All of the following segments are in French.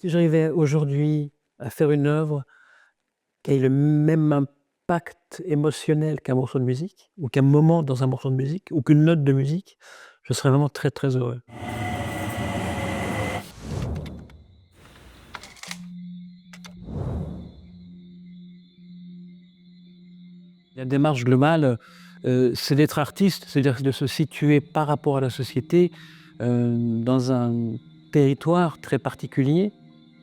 Si j'arrivais aujourd'hui à faire une œuvre qui ait le même impact émotionnel qu'un morceau de musique, ou qu'un moment dans un morceau de musique, ou qu'une note de musique, je serais vraiment très, très heureux. La démarche globale, c'est d'être artiste, c'est-à-dire de se situer par rapport à la société, dans un territoire très particulier.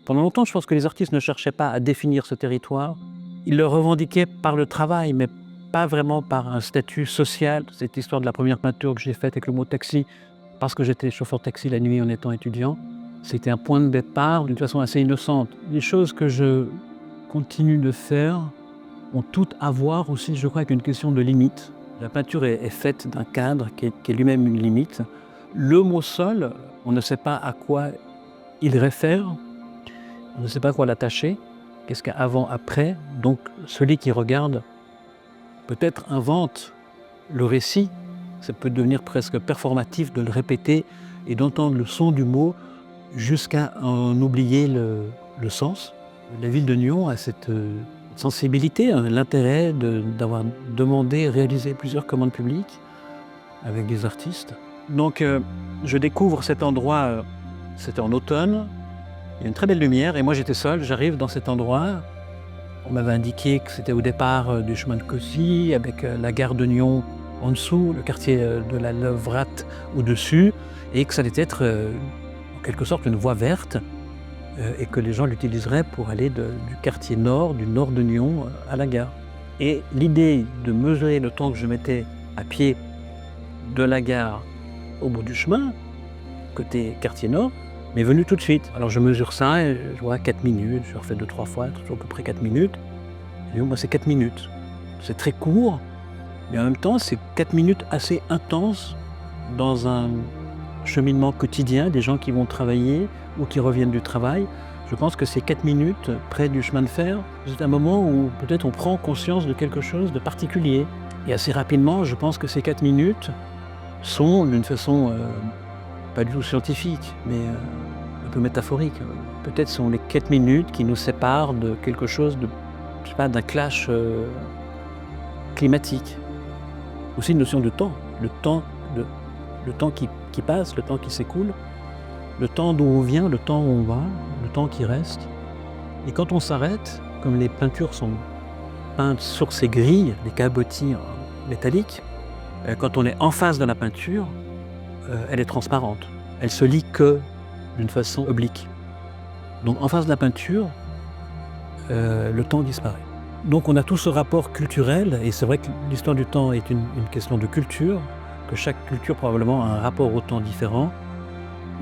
Pendant longtemps, je pense que les artistes ne cherchaient pas à définir ce territoire. Ils le revendiquaient par le travail, mais pas vraiment par un statut social. Cette histoire de la première peinture que j'ai faite avec le mot taxi, parce que j'étais chauffeur de taxi la nuit en étant étudiant, c'était un point de départ d'une façon assez innocente. Les choses que je continue de faire ont toutes à voir aussi, je crois, avec une question de limite. La peinture est faite d'un cadre qui est lui-même une limite. Le mot seul, on ne sait pas à quoi il réfère, on ne sait pas à quoi l'attacher. Qu'est-ce qu'il y a avant, après? Donc celui qui regarde peut-être invente le récit. Ça peut devenir presque performatif de le répéter et d'entendre le son du mot jusqu'à en oublier le sens. La ville de Nyon a cette sensibilité, hein, l'intérêt d'avoir demandé, réalisé plusieurs commandes publiques avec des artistes. Donc je découvre cet endroit, c'était en automne, il y a une très belle lumière et moi j'étais seul, j'arrive dans cet endroit. On m'avait indiqué que c'était au départ du chemin de Cossy, avec la gare de Nyon en dessous, le quartier de la Levrate au-dessus, et que ça allait être en quelque sorte une voie verte, et que les gens l'utiliseraient pour aller du quartier nord, du nord de Nyon, à la gare. Et l'idée de mesurer le temps que je mettais à pied de la gare au bout du chemin, côté quartier nord, m'est venue tout de suite. Alors je mesure ça et je vois 4 minutes, je refais 2-3 fois, toujours à peu près 4 minutes. Et moi, c'est 4 minutes. C'est très court, mais en même temps, c'est 4 minutes assez intenses dans un cheminement quotidien, des gens qui vont travailler ou qui reviennent du travail. Je pense que ces 4 minutes près du chemin de fer, c'est un moment où peut-être on prend conscience de quelque chose de particulier. Et assez rapidement, je pense que ces 4 minutes sont d'une façon pas du tout scientifique, mais un peu métaphorique. Peut-être sont les 4 minutes qui nous séparent de quelque chose de, je sais pas, d'un clash climatique. Aussi une notion de temps, le temps qui passe, le temps qui s'écoule, le temps d'où on vient, le temps où on va, le temps qui reste. Et quand on s'arrête, comme les peintures sont peintes sur ces grilles, les cabotis métalliques, quand on est en face de la peinture, elle est transparente. Elle se lit que d'une façon oblique. Donc en face de la peinture, le temps disparaît. Donc on a tout ce rapport culturel, et c'est vrai que l'histoire du temps est une question de culture, que chaque culture probablement a un rapport au temps différent,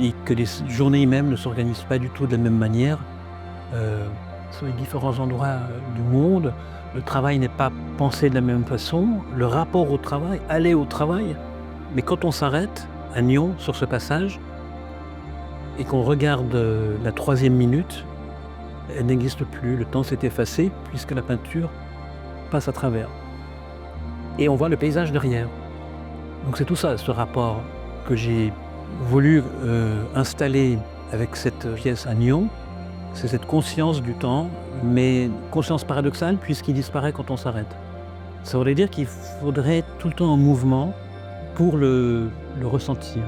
et que les journées même ne s'organisent pas du tout de la même manière. Sur les différents endroits du monde, le travail n'est pas pensé de la même façon, le rapport au travail, aller au travail. Mais quand on s'arrête à Nyon, sur ce passage, et qu'on regarde la 3e minute, elle n'existe plus, le temps s'est effacé puisque la peinture passe à travers. Et on voit le paysage derrière. Donc c'est tout ça, ce rapport que j'ai voulu installer avec cette pièce à Nyon. C'est cette conscience du temps, mais conscience paradoxale puisqu'il disparaît quand on s'arrête. Ça voudrait dire qu'il faudrait être tout le temps en mouvement pour le ressentir.